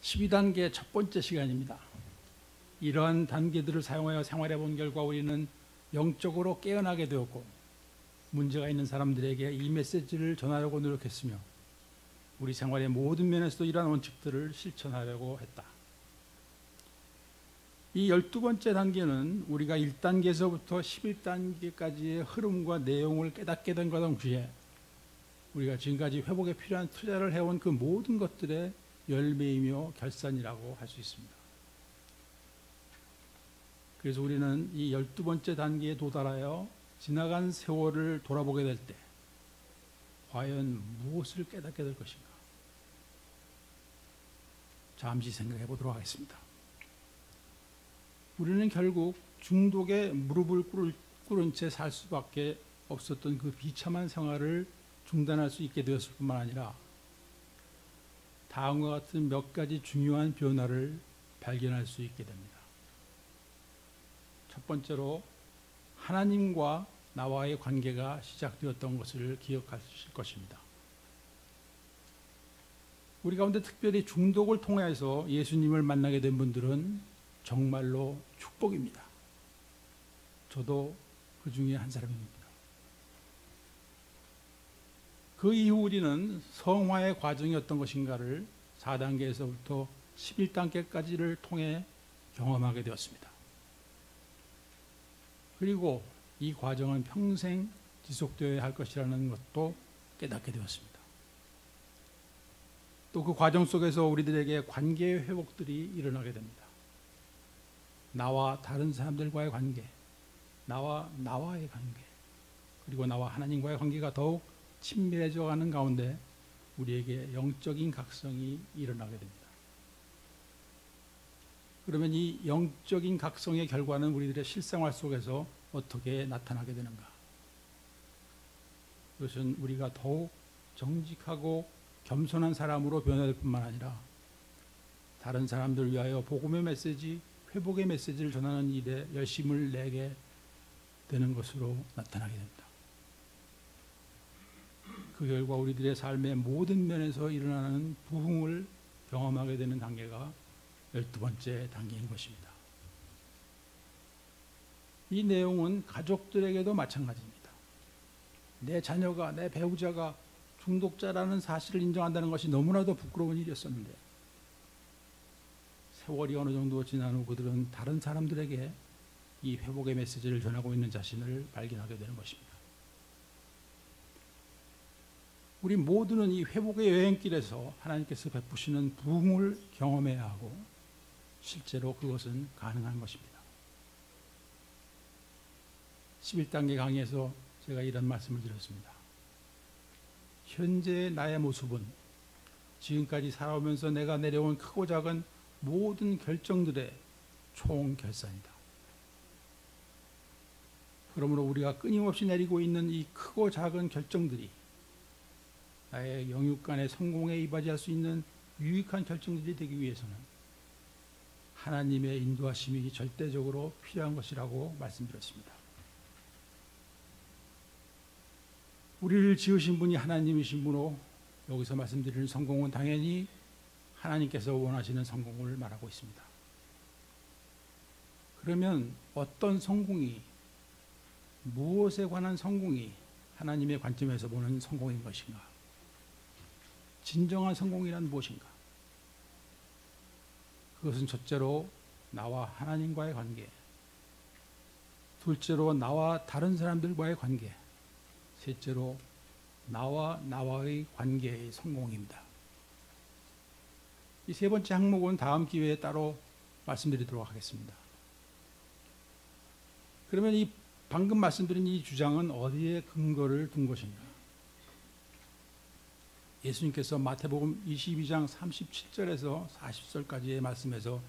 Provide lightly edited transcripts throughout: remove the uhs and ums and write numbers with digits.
12단계 첫 번째 시간입니다. 이러한 단계들을 사용하여 생활해 본 결과 우리는 영적으로 깨어나게 되었고 문제가 있는 사람들에게 이 메시지를 전하려고 노력했으며 우리 생활의 모든 면에서도 이러한 원칙들을 실천하려고 했다. 이 12번째 단계는 우리가 1단계에서부터 11단계까지의 흐름과 내용을 깨닫게 된 것과 동시에 우리가 지금까지 회복에 필요한 투자를 해온 그 모든 것들의 열매이며 결산이라고 할 수 있습니다. 그래서 우리는 이 12번째 단계에 도달하여 지나간 세월을 돌아보게 될 때 과연 무엇을 깨닫게 될 것인가? 잠시 생각해 보도록 하겠습니다. 우리는 결국 중독에 무릎을 꿇은 채 살 수밖에 없었던 그 비참한 생활을 중단할 수 있게 되었을 뿐만 아니라 다음과 같은 몇 가지 중요한 변화를 발견할 수 있게 됩니다. 첫 번째로 하나님과 나와의 관계가 시작되었던 것을 기억하실 것입니다. 우리 가운데 특별히 중독을 통해서 예수님을 만나게 된 분들은 정말로 축복입니다. 저도 그 중에 한 사람입니다. 그 이후 우리는 성화의 과정이 어떤 것인가를 4단계에서부터 11단계까지를 통해 경험하게 되었습니다. 그리고 이 과정은 평생 지속되어야 할 것이라는 것도 깨닫게 되었습니다. 또 그 과정 속에서 우리들에게 관계의 회복들이 일어나게 됩니다. 나와 다른 사람들과의 관계, 나와의 관계, 그리고 나와 하나님과의 관계가 더욱 친밀해져 가는 가운데 우리에게 영적인 각성이 일어나게 됩니다. 그러면 이 영적인 각성의 결과는 우리들의 실생활 속에서 어떻게 나타나게 되는가? 그것은 우리가 더욱 정직하고 겸손한 사람으로 변화될 뿐만 아니라 다른 사람들을 위하여 복음의 메시지, 회복의 메시지를 전하는 일에 열심을 내게 되는 것으로 나타나게 됩니다. 그 결과 우리들의 삶의 모든 면에서 일어나는 부흥을 경험하게 되는 단계가 12번째 단계인 것입니다. 이 내용은 가족들에게도 마찬가지입니다. 내 자녀가, 내 배우자가 중독자라는 사실을 인정한다는 것이 너무나도 부끄러운 일이었었는데 세월이 어느 정도 지난 후 그들은 다른 사람들에게 이 회복의 메시지를 전하고 있는 자신을 발견하게 되는 것입니다. 우리 모두는 이 회복의 여행길에서 하나님께서 베푸시는 부흥을 경험해야 하고 실제로 그것은 가능한 것입니다. 11단계 강의에서 제가 이런 말씀을 드렸습니다. 현재의 나의 모습은 지금까지 살아오면서 내가 내려온 크고 작은 모든 결정들의 총결산이다. 그러므로 우리가 끊임없이 내리고 있는 이 크고 작은 결정들이 나의 영육간의 성공에 이바지할 수 있는 유익한 결정들이 되기 위해서는 하나님의 인도하심이 절대적으로 필요한 것이라고 말씀드렸습니다. 우리를 지으신 분이 하나님이신 분으로 여기서 말씀드리는 성공은 당연히 하나님께서 원하시는 성공을 말하고 있습니다. 그러면 어떤 성공이, 무엇에 관한 성공이 하나님의 관점에서 보는 성공인 것인가? 진정한 성공이란 무엇인가? 그것은 첫째로 나와 하나님과의 관계, 둘째로 나와 다른 사람들과의 관계, 셋째로 나와의 관계의 성공입니다. 이 세 번째 항목은 다음 기회에 따로 말씀드리도록 하겠습니다. 그러면 이 방금 말씀드린 이 주장은 어디에 근거를 둔 것인가? 예수님께서 마태복음 22장 37절에서 40절까지의 말씀에서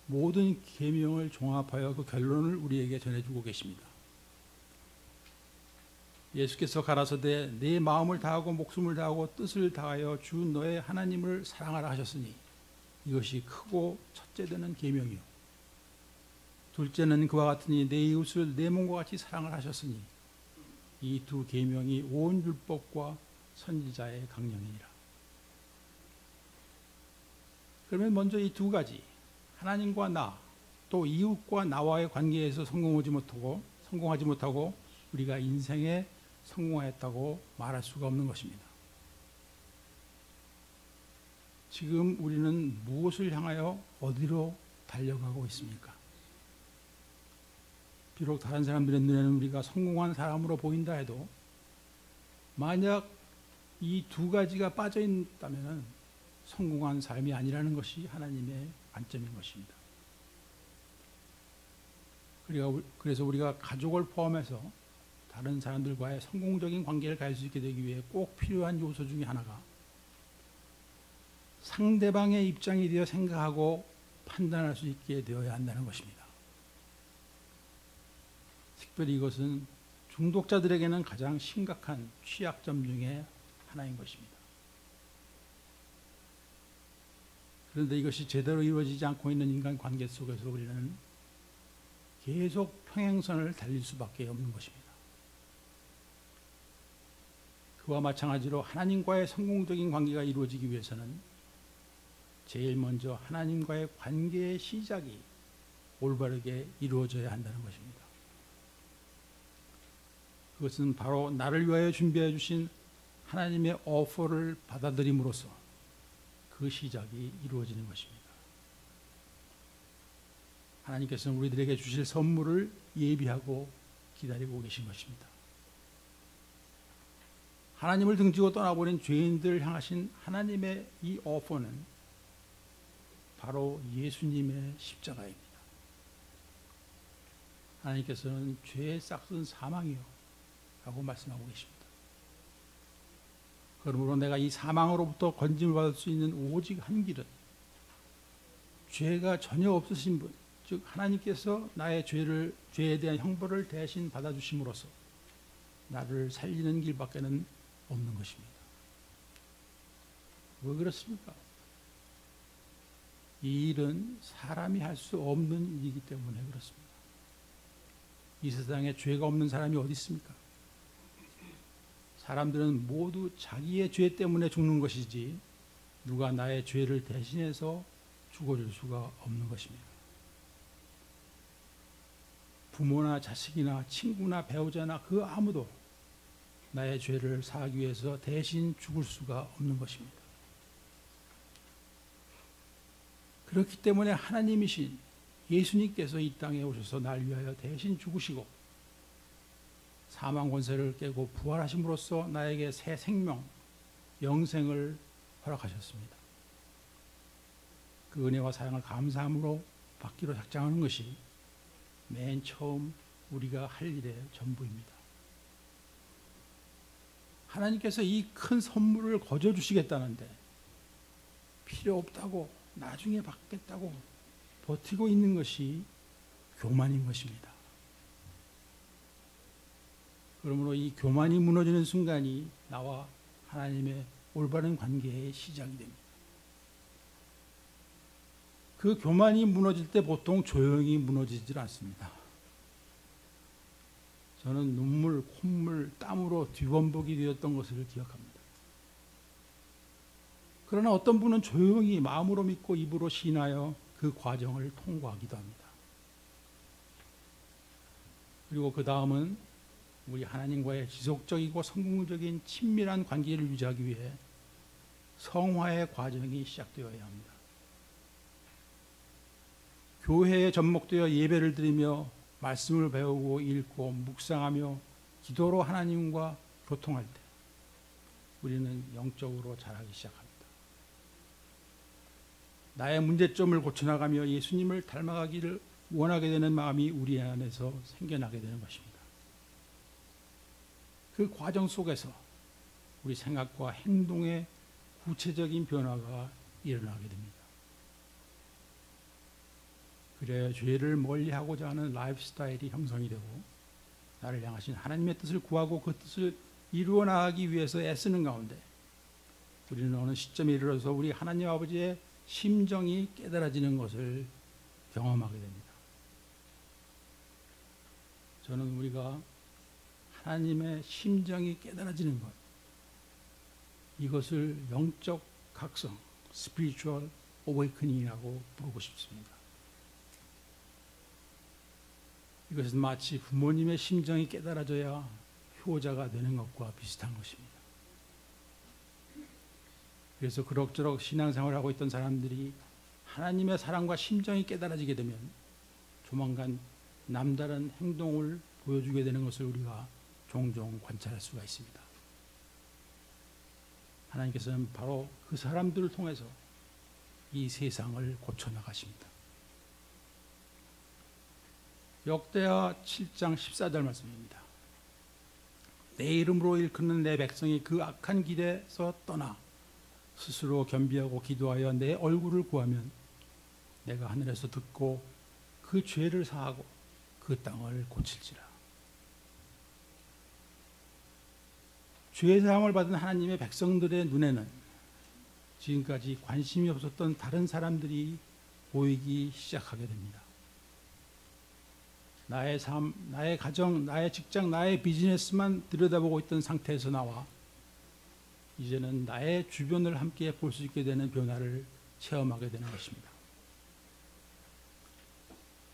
모든 계명을 종합하여 그 결론을 우리에게 전해주고 계십니다. 예수께서 가라사대 내 마음을 다하고 목숨을 다하고 뜻을 다하여 주 너의 하나님을 사랑하라 하셨으니 이것이 크고 첫째 되는 계명이요 둘째는 그와 같으니 내 이웃을 내 몸과 같이 사랑을 하셨으니 이 두 계명이 온 율법과 선지자의 강령이니라. 그러면 먼저 이 두 가지, 하나님과 나, 또 이웃과 나와의 관계에서 성공하지 못하고 우리가 인생에 성공했다고 말할 수가 없는 것입니다. 지금 우리는 무엇을 향하여 어디로 달려가고 있습니까? 비록 다른 사람들의 눈에는 우리가 성공한 사람으로 보인다 해도 만약 이 두 가지가 빠져 있다면 성공한 삶이 아니라는 것이 하나님의 관점인 것입니다. 그래서 우리가 가족을 포함해서 다른 사람들과의 성공적인 관계를 가질 수 있게 되기 위해 꼭 필요한 요소 중에 하나가 상대방의 입장이 되어 생각하고 판단할 수 있게 되어야 한다는 것입니다. 특별히 이것은 중독자들에게는 가장 심각한 취약점 중에 하나인 것입니다. 그런데 이것이 제대로 이루어지지 않고 있는 인간 관계 속에서 우리는 계속 평행선을 달릴 수밖에 없는 것입니다. 그와 마찬가지로 하나님과의 성공적인 관계가 이루어지기 위해서는 제일 먼저 하나님과의 관계의 시작이 올바르게 이루어져야 한다는 것입니다. 그것은 바로 나를 위하여 준비해 주신 하나님의 오퍼를 받아들임으로써 그 시작이 이루어지는 것입니다. 하나님께서는 우리들에게 주실 선물을 예비하고 기다리고 계신 것입니다. 하나님을 등지고 떠나버린 죄인들을 향하신 하나님의 이 오퍼는 바로 예수님의 십자가입니다. 하나님께서는 죄의 싹은 사망이요 라고 말씀하고 계십니다. 그러므로 내가 이 사망으로부터 건짐을 받을 수 있는 오직 한 길은 죄가 전혀 없으신 분, 즉 하나님께서 나의 죄에 대한 형벌을 대신 받아주심으로써 나를 살리는 길밖에는 없는 것입니다. 왜 그렇습니까? 이 일은 사람이 할 수 없는 일이기 때문에 그렇습니다. 이 세상에 죄가 없는 사람이 어디 있습니까? 사람들은 모두 자기의 죄 때문에 죽는 것이지 누가 나의 죄를 대신해서 죽어줄 수가 없는 것입니다. 부모나 자식이나 친구나 배우자나 그 아무도 나의 죄를 사하기 위해서 대신 죽을 수가 없는 것입니다. 그렇기 때문에 하나님이신 예수님께서 이 땅에 오셔서 날 위하여 대신 죽으시고 사망 권세를 깨고 부활하심으로써 나에게 새 생명, 영생을 허락하셨습니다. 그 은혜와 사랑을 감사함으로 받기로 작정하는 것이 맨 처음 우리가 할 일의 전부입니다. 하나님께서 이 큰 선물을 거저 주시겠다는데 필요 없다고 나중에 받겠다고 버티고 있는 것이 교만인 것입니다. 그러므로 이 교만이 무너지는 순간이 나와 하나님의 올바른 관계의 시작이 됩니다. 그 교만이 무너질 때 보통 조용히 무너지질 않습니다. 저는 눈물, 콧물, 땀으로 뒤범벅이 되었던 것을 기억합니다. 그러나 어떤 분은 조용히 마음으로 믿고 입으로 시인하여 그 과정을 통과하기도 합니다. 그리고 그 다음은 우리 하나님과의 지속적이고 성공적인 친밀한 관계를 유지하기 위해 성화의 과정이 시작되어야 합니다. 교회에 접목되어 예배를 드리며 말씀을 배우고 읽고 묵상하며 기도로 하나님과 교통할 때 우리는 영적으로 자라기 시작합니다. 나의 문제점을 고쳐나가며 예수님을 닮아가기를 원하게 되는 마음이 우리 안에서 생겨나게 되는 것입니다. 그 과정 속에서 우리 생각과 행동의 구체적인 변화가 일어나게 됩니다. 그래야 죄를 멀리하고자 하는 라이프 스타일이 형성이 되고 나를 향하신 하나님의 뜻을 구하고 그 뜻을 이루어 나가기 위해서 애쓰는 가운데 우리는 어느 시점에 이르러서 우리 하나님 아버지의 심정이 깨달아지는 것을 경험하게 됩니다. 저는 우리가 하나님의 심정이 깨달아지는 것, 이것을 영적 각성, spiritual 어웨이크닝이라고 부르고 싶습니다. 이것은 마치 부모님의 심정이 깨달아져야 효자가 되는 것과 비슷한 것입니다. 그래서 그럭저럭 신앙생활을 하고 있던 사람들이 하나님의 사랑과 심정이 깨달아지게 되면 조만간 남다른 행동을 보여주게 되는 것을 우리가 종종 관찰할 수가 있습니다. 하나님께서는 바로 그 사람들을 통해서 이 세상을 고쳐나가십니다. 역대하 7장 14절 말씀입니다. 내 이름으로 일컫는 내 백성이 그 악한 길에서 떠나 스스로 겸비하고 기도하여 내 얼굴을 구하면 내가 하늘에서 듣고 그 죄를 사하고 그 땅을 고칠지라. 죄 사함을 받은 하나님의 백성들의 눈에는 지금까지 관심이 없었던 다른 사람들이 보이기 시작하게 됩니다. 나의 삶, 나의 가정, 나의 직장, 나의 비즈니스만 들여다보고 있던 상태에서 나와 이제는 나의 주변을 함께 볼 수 있게 되는 변화를 체험하게 되는 것입니다.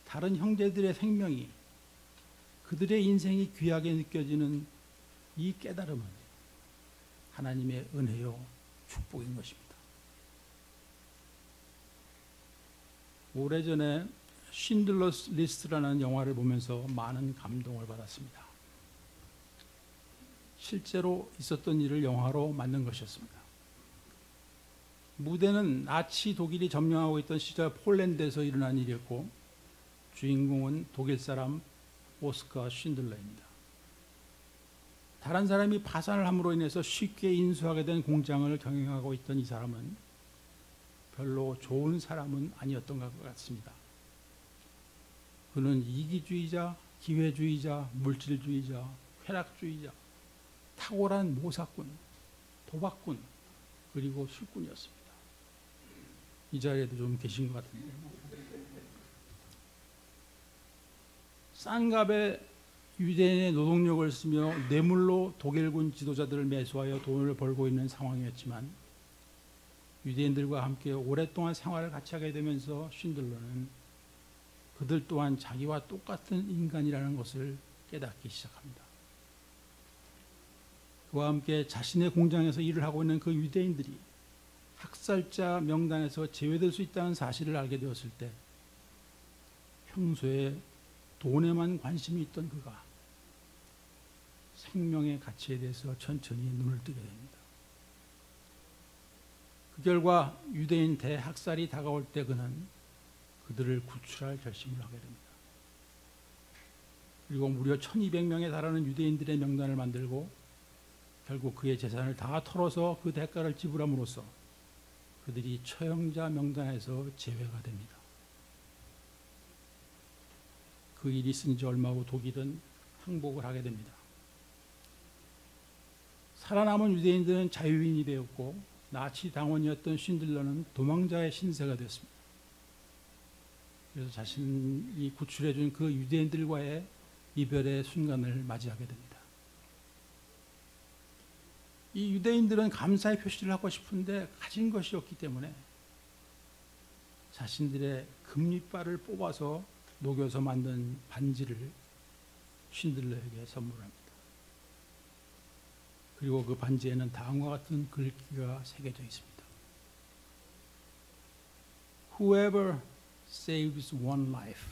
다른 형제들의 생명이, 그들의 인생이 귀하게 느껴지는 이 깨달음은 하나님의 은혜요 축복인 것입니다. 오래전에 쉰들러스 리스트라는 영화를 보면서 많은 감동을 받았습니다. 실제로 있었던 일을 영화로 만든 것이었습니다. 무대는 나치 독일이 점령하고 있던 시절 폴란드에서 일어난 일이었고 주인공은 독일 사람 오스카 쉰들러입니다. 다른 사람이 파산을 함으로 인해서 쉽게 인수하게 된 공장을 경영하고 있던 이 사람은 별로 좋은 사람은 아니었던 것 같습니다. 그는 이기주의자, 기회주의자, 물질주의자, 쾌락주의자, 탁월한 모사꾼, 도박꾼, 그리고 술꾼이었습니다. 이 자리에도 좀 계신 것 같은데. 싼 값에 유대인의 노동력을 쓰며 뇌물로 독일군 지도자들을 매수하여 돈을 벌고 있는 상황이었지만 유대인들과 함께 오랫동안 생활을 같이 하게 되면서 쉰들러는 그들 또한 자기와 똑같은 인간이라는 것을 깨닫기 시작합니다. 그와 함께 자신의 공장에서 일을 하고 있는 그 유대인들이 학살자 명단에서 제외될 수 있다는 사실을 알게 되었을 때 평소에 돈에만 관심이 있던 그가 생명의 가치에 대해서 천천히 눈을 뜨게 됩니다. 그 결과 유대인 대학살이 다가올 때 그는 그들을 구출할 결심을 하게 됩니다. 그리고 무려 1200명에 달하는 유대인들의 명단을 만들고 결국 그의 재산을 다 털어서 그 대가를 지불함으로써 그들이 처형자 명단에서 제외가 됩니다. 그 일이 있은 지 얼마 후 독일은 항복을 하게 됩니다. 살아남은 유대인들은 자유인이 되었고 나치 당원이었던 쉰들러는 도망자의 신세가 되었습니다. 그래서 자신이 구출해준 그 유대인들과의 이별의 순간을 맞이하게 됩니다. 이 유대인들은 감사의 표시를 하고 싶은데 가진 것이 없기 때문에 자신들의 금리발을 뽑아서 녹여서 만든 반지를 쉰들러에게 선물합니다. 그리고 그 반지에는 다음과 같은 글귀가 새겨져 있습니다. Whoever saves one life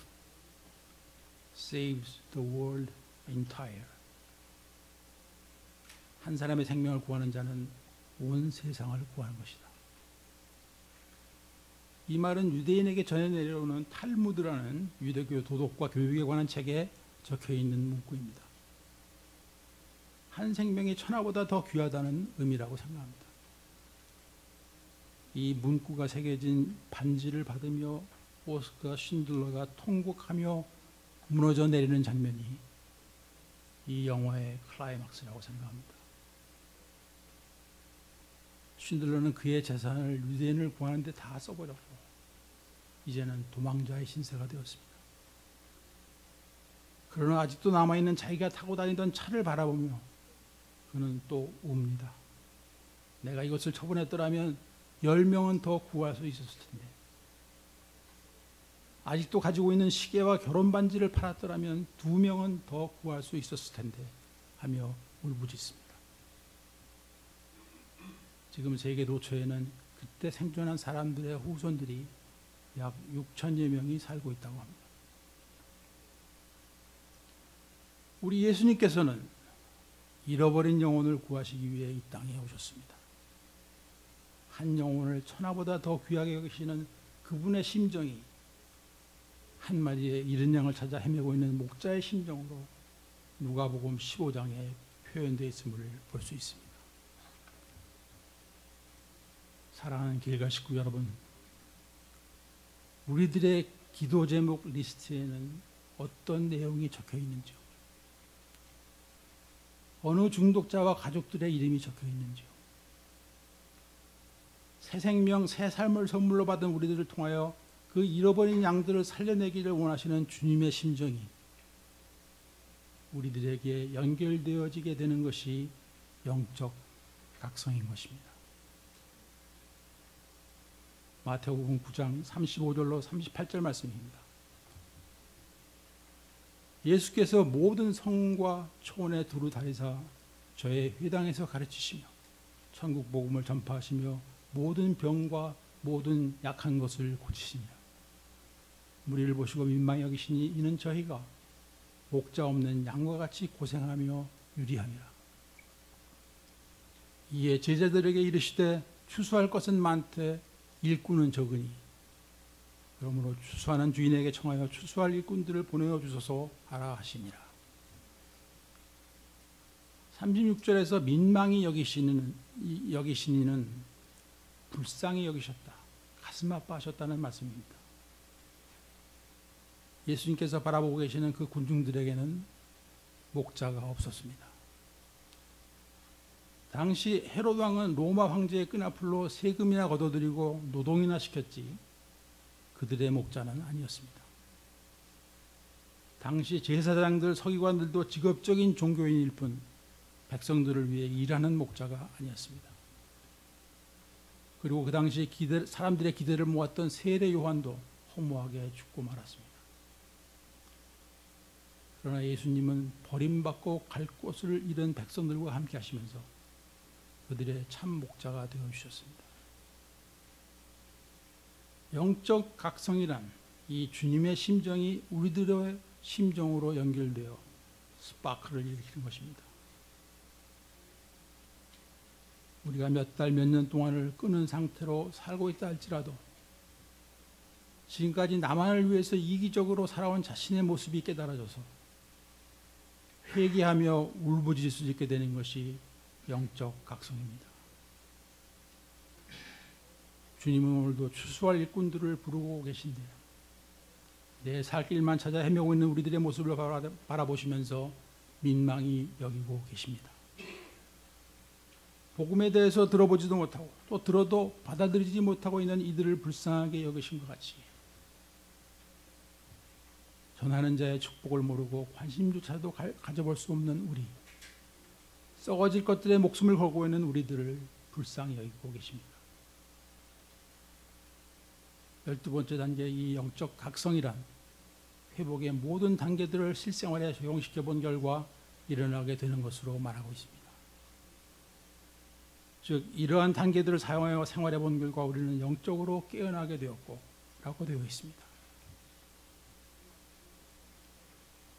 saves the world entire. 한 사람의 생명을 구하는 자는 온 세상을 구하는 것이다. 이 말은 유대인에게 전해 내려오는 탈무드라는 유대교 도덕과 교육에 관한 책에 적혀 있는 문구입니다. 한 생명이 천하보다 더 귀하다는 의미라고 생각합니다. 이 문구가 새겨진 반지를 받으며 오스카 쉰들러가 통곡하며 무너져 내리는 장면이 이 영화의 클라이막스라고 생각합니다. 쉰들러는 그의 재산을 유대인을 구하는 데 다 써버렸고 이제는 도망자의 신세가 되었습니다. 그러나 아직도 남아있는 자기가 타고 다니던 차를 바라보며 그는 또 웁니다. 내가 이것을 처분했더라면 10명은 더 구할 수 있었을 텐데, 아직도 가지고 있는 시계와 결혼 반지를 팔았더라면 2명은 더 구할 수 있었을 텐데 하며 울부짖습니다. 지금 세계 도처에는 그때 생존한 사람들의 후손들이 약 6천여 명이 살고 있다고 합니다. 우리 예수님께서는 잃어버린 영혼을 구하시기 위해 이 땅에 오셨습니다. 한 영혼을 천하보다 더 귀하게 여기시는 그분의 심정이 한 마리의 잃은 양을 찾아 헤매고 있는 목자의 심정으로 누가복음 15장에 표현되어 있음을 볼 수 있습니다. 사랑하는 길가 식구 여러분, 우리들의 기도 제목 리스트에는 어떤 내용이 적혀 있는지요? 어느 중독자와 가족들의 이름이 적혀 있는지요? 새 생명, 새 삶을 선물로 받은 우리들을 통하여 그 잃어버린 양들을 살려내기를 원하시는 주님의 심정이 우리들에게 연결되어지게 되는 것이 영적 각성인 것입니다. 마태복음 9장 35절로 38절 말씀입니다. 예수께서 모든 성과 초원에 두루 다니사 저의 회당에서 가르치시며 천국 복음을 전파하시며 모든 병과 모든 약한 것을 고치시니라. 무리를 보시고 민망히 여기시니 이는 저희가 목자 없는 양과 같이 고생하며 유리함이라. 이에 제자들에게 이르시되 추수할 것은 많되 일꾼은 적으니 그러므로 추수하는 주인에게 청하여 추수할 일꾼들을 보내어 주소서 하라 하시니라. 36절에서 민망히 여기시니는 불쌍히 여기셨다, 가슴 아파하셨다는 말씀입니다. 예수님께서 바라보고 계시는 그 군중들에게는 목자가 없었습니다. 당시 헤롯 왕은 로마 황제의 끈앞으로 세금이나 걷어들이고 노동이나 시켰지 그들의 목자는 아니었습니다. 당시 제사장들, 서기관들도 직업적인 종교인일 뿐 백성들을 위해 일하는 목자가 아니었습니다. 그리고 그 당시 사람들의 기대를 모았던 세례 요한도 허무하게 죽고 말았습니다. 그러나 예수님은 버림받고 갈 곳을 잃은 백성들과 함께 하시면서 그들의 참 목자가 되어주셨습니다. 영적 각성이란 이 주님의 심정이 우리들의 심정으로 연결되어 스파크를 일으키는 것입니다. 우리가 몇 달, 몇 년 동안을 끊은 상태로 살고 있다 할지라도 지금까지 나만을 위해서 이기적으로 살아온 자신의 모습이 깨달아져서 회개하며 울부짖을 수 있게 되는 것이 영적 각성입니다. 주님은 오늘도 추수할 일꾼들을 부르고 계신데 내 살 길만 찾아 헤매고 있는 우리들의 모습을 바라보시면서 민망히 여기고 계십니다. 복음에 대해서 들어보지도 못하고 또 들어도 받아들이지 못하고 있는 이들을 불쌍하게 여기신 것 같이 전하는 자의 축복을 모르고 관심조차도 가져볼 수 없는 우리, 썩어질 것들의 목숨을 걸고 있는 우리들을 불쌍히 여기고 계십니다. 12번째 단계, 이 영적 각성이란 회복의 모든 단계들을 실생활에 적용시켜 본 결과 일어나게 되는 것으로 말하고 있습니다. 즉 이러한 단계들을 사용하여 생활해 본 결과 우리는 영적으로 깨어나게 되었고 라고 되어 있습니다.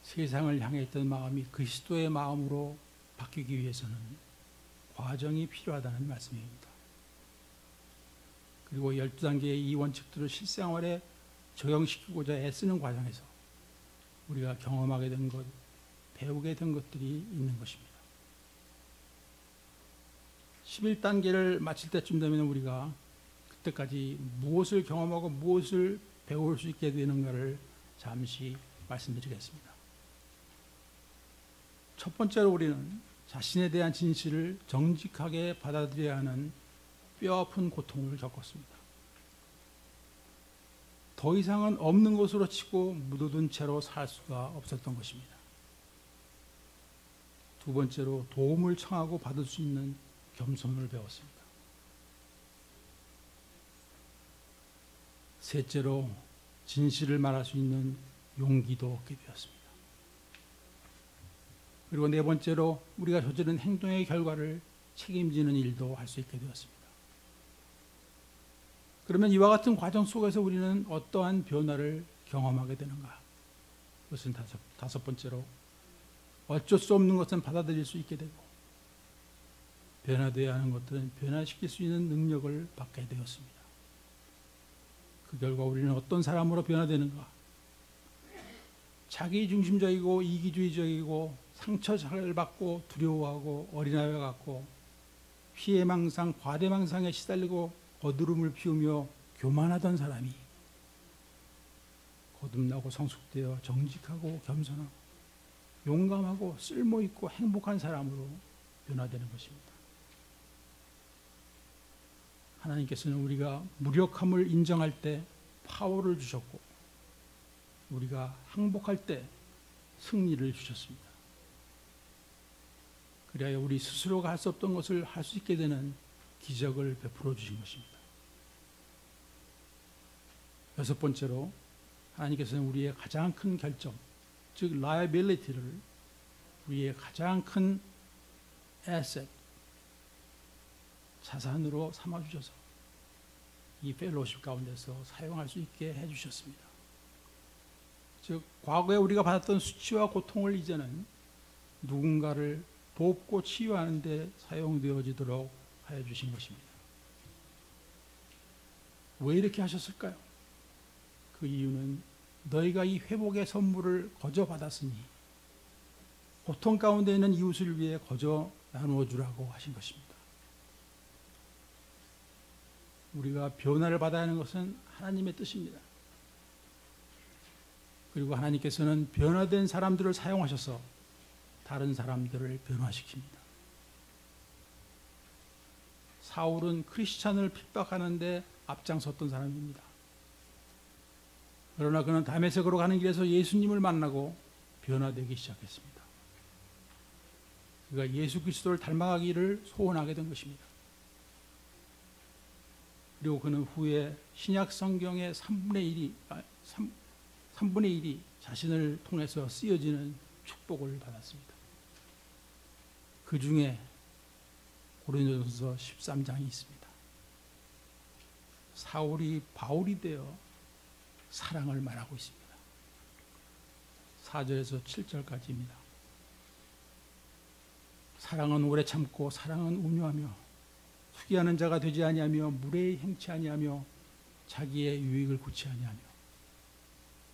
세상을 향해 있던 마음이 그리스도의 마음으로 바뀌기 위해서는 과정이 필요하다는 말씀입니다. 그리고 12단계의 이 원칙들을 실생활에 적용시키고자 애쓰는 과정에서 우리가 경험하게 된 것, 배우게 된 것들이 있는 것입니다. 11단계를 마칠 때쯤 되면 우리가 그때까지 무엇을 경험하고 무엇을 배울 수 있게 되는가를 잠시 말씀드리겠습니다. 첫 번째로 우리는 자신에 대한 진실을 정직하게 받아들여야 하는 뼈아픈 고통을 겪었습니다. 더 이상은 없는 것으로 치고 묻어둔 채로 살 수가 없었던 것입니다. 두 번째로 도움을 청하고 받을 수 있는 겸손을 배웠습니다. 셋째로 진실을 말할 수 있는 용기도 얻게 되었습니다. 그리고 네 번째로 우리가 저지른 행동의 결과를 책임지는 일도 할 수 있게 되었습니다. 그러면 이와 같은 과정 속에서 우리는 어떠한 변화를 경험하게 되는가? 그것은 다섯 번째로 어쩔 수 없는 것은 받아들일 수 있게 되고 변화되어야 하는 것들은 변화시킬 수 있는 능력을 받게 되었습니다. 그 결과 우리는 어떤 사람으로 변화되는가? 자기중심적이고 이기주의적이고 상처를 받고 두려워하고 어린아이와 같고 피해망상, 과대망상에 시달리고 거드름을 피우며 교만하던 사람이 거듭나고 성숙되어 정직하고 겸손하고 용감하고 쓸모있고 행복한 사람으로 변화되는 것입니다. 하나님께서는 우리가 무력함을 인정할 때 파워를 주셨고 우리가 항복할 때 승리를 주셨습니다. 그래야 우리 스스로가 할 수 없던 것을 할 수 있게 되는 기적을 베풀어 주신 것입니다. 여섯 번째로 하나님께서는 우리의 가장 큰 결점, 즉 liability를 우리의 가장 큰 asset, 자산으로 삼아주셔서 이 펠로십 가운데서 사용할 수 있게 해주셨습니다. 즉 과거에 우리가 받았던 수치와 고통을 이제는 누군가를 돕고 치유하는 데 사용되어지도록 하여 주신 것입니다. 왜 이렇게 하셨을까요? 그 이유는 너희가 이 회복의 선물을 거저 받았으니 고통 가운데 있는 이웃을 위해 거저 나누어 주라고 하신 것입니다. 우리가 변화를 받아야 하는 것은 하나님의 뜻입니다. 그리고 하나님께서는 변화된 사람들을 사용하셔서 다른 사람들을 변화시킵니다. 사울은 크리스찬을 핍박하는데 앞장섰던 사람입니다. 그러나 그는 다메섹으로 가는 길에서 예수님을 만나고 변화되기 시작했습니다. 그가 예수 그리스도를 닮아가기를 소원하게 된 것입니다. 그리고 그는 후에 신약 성경의 3분의 1이 자신을 통해서 쓰여지는 축복을 받았습니다. 그 중에 고린도전서 13장이 있습니다. 사울이 바울이 되어 사랑을 말하고 있습니다. 4절에서 7절까지입니다. 사랑은 오래 참고 사랑은 온유하며 투기하는 자가 되지 아니하며 무례히 행치 아니하며 자기의 유익을 구치 아니하며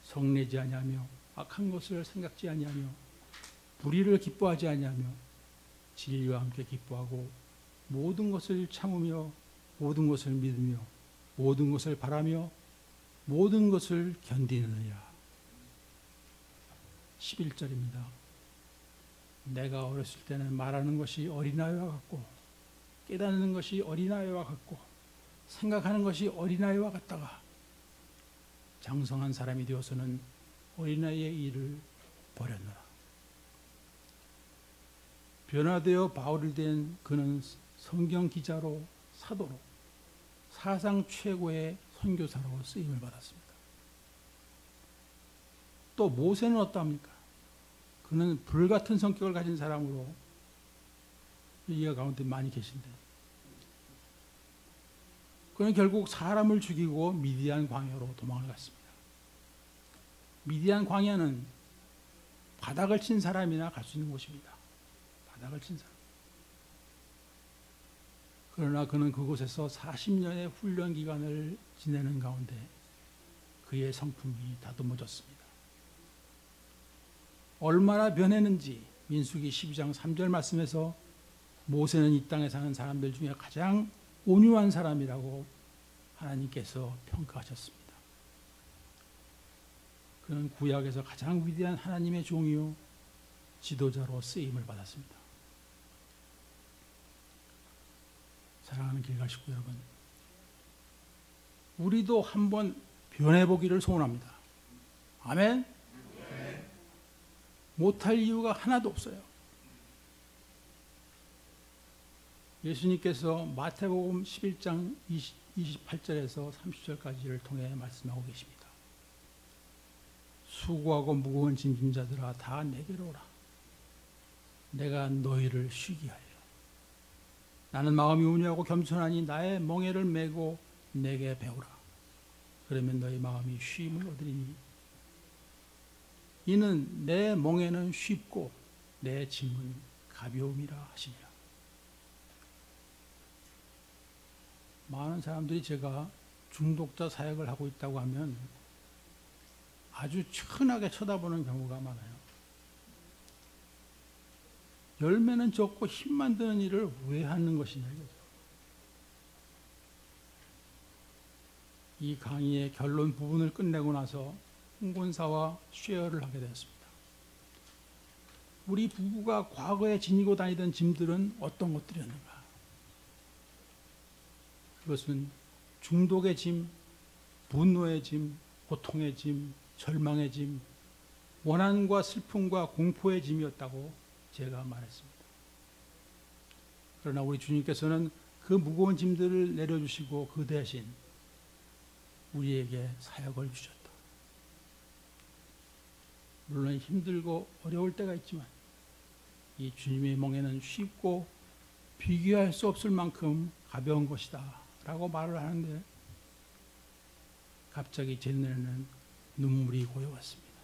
성내지 아니하며 악한 것을 생각지 아니하며 불의를 기뻐하지 아니하며 진리와 함께 기뻐하고 모든 것을 참으며 모든 것을 믿으며 모든 것을 바라며 모든 것을 견디느니라. 11절입니다. 내가 어렸을 때는 말하는 것이 어린아이와 같고 깨닫는 것이 어린아이와 같고 생각하는 것이 어린아이와 같다가 장성한 사람이 되어서는 어린아이의 일을 버렸노라. 변화되어 바울이 된 그는 성경 기자로 사도로 사상 최고의 선교사로 쓰임을 받았습니다. 또 모세는 어떠합니까? 그는 불같은 성격을 가진 사람으로 이 가운데 많이 계신데 그는 결국 사람을 죽이고 미디안 광야로 도망을 갔습니다. 미디안 광야는 바닥을 친 사람이나 갈 수 있는 곳입니다. 바닥을 친 사람. 그러나 그는 그곳에서 40년의 훈련 기간을 지내는 가운데 그의 성품이 다듬어졌습니다. 얼마나 변했는지 민수기 12장 3절 말씀에서 모세는 이 땅에 사는 사람들 중에 가장 온유한 사람이라고 하나님께서 평가하셨습니다. 그는 구약에서 가장 위대한 하나님의 종이요 지도자로 쓰임을 받았습니다. 사랑하는 길갈 식구 여러분, 우리도 한번 변해보기를 소원합니다. 아멘? 못할 이유가 하나도 없어요. 예수님께서 마태복음 11장 28절에서 30절까지를 통해 말씀하고 계십니다. 수고하고 무거운 짐진 자들아 다 내게로 오라. 내가 너희를 쉬게 하여. 나는 마음이 온유하고 겸손하니 나의 멍에를 메고 내게 배우라. 그러면 너희 마음이 쉼을 얻으리니 이는 내 멍에는 쉽고 내 짐은 가벼움이라 하시니라. 많은 사람들이 제가 중독자 사역을 하고 있다고 하면 아주 천하게 쳐다보는 경우가 많아요. 열매는 적고 힘만 드는 일을 왜 하는 것이냐 이거죠. 이 강의의 결론 부분을 끝내고 나서 홍권사와 쉐어를 하게 되었습니다. 우리 부부가 과거에 지니고 다니던 짐들은 어떤 것들이었는가? 그것은 중독의 짐, 분노의 짐, 고통의 짐, 절망의 짐, 원한과 슬픔과 공포의 짐이었다고 제가 말했습니다. 그러나 우리 주님께서는 그 무거운 짐들을 내려주시고 그 대신 우리에게 사역을 주셨다. 물론 힘들고 어려울 때가 있지만 이 주님의 멍에는 쉽고 비교할 수 없을 만큼 가벼운 것이다 라고 말을 하는데 갑자기 제 눈에는 눈물이 고여왔습니다.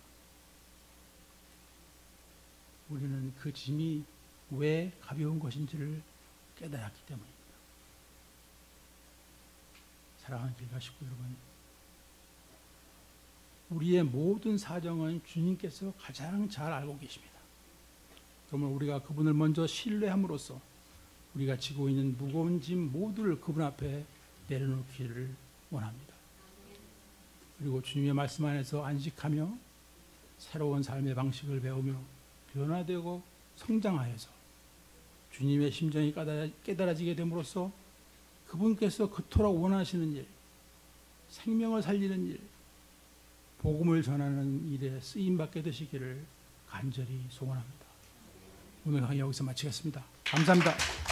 우리는 그 짐이 왜 가벼운 것인지를 깨달았기 때문입니다. 사랑하는 길가 식구 여러분, 우리의 모든 사정은 주님께서 가장 잘 알고 계십니다. 그러면 우리가 그분을 먼저 신뢰함으로써 우리가 지고 있는 무거운 짐 모두를 그분 앞에 내려놓기를 원합니다. 그리고 주님의 말씀 안에서 안식하며 새로운 삶의 방식을 배우며 변화되고 성장하여서 주님의 심정이 깨달아지게 됨으로써 그분께서 그토록 원하시는 일, 생명을 살리는 일, 복음을 전하는 일에 쓰임받게 되시기를 간절히 소원합니다. 오늘 강의 여기서 마치겠습니다. 감사합니다.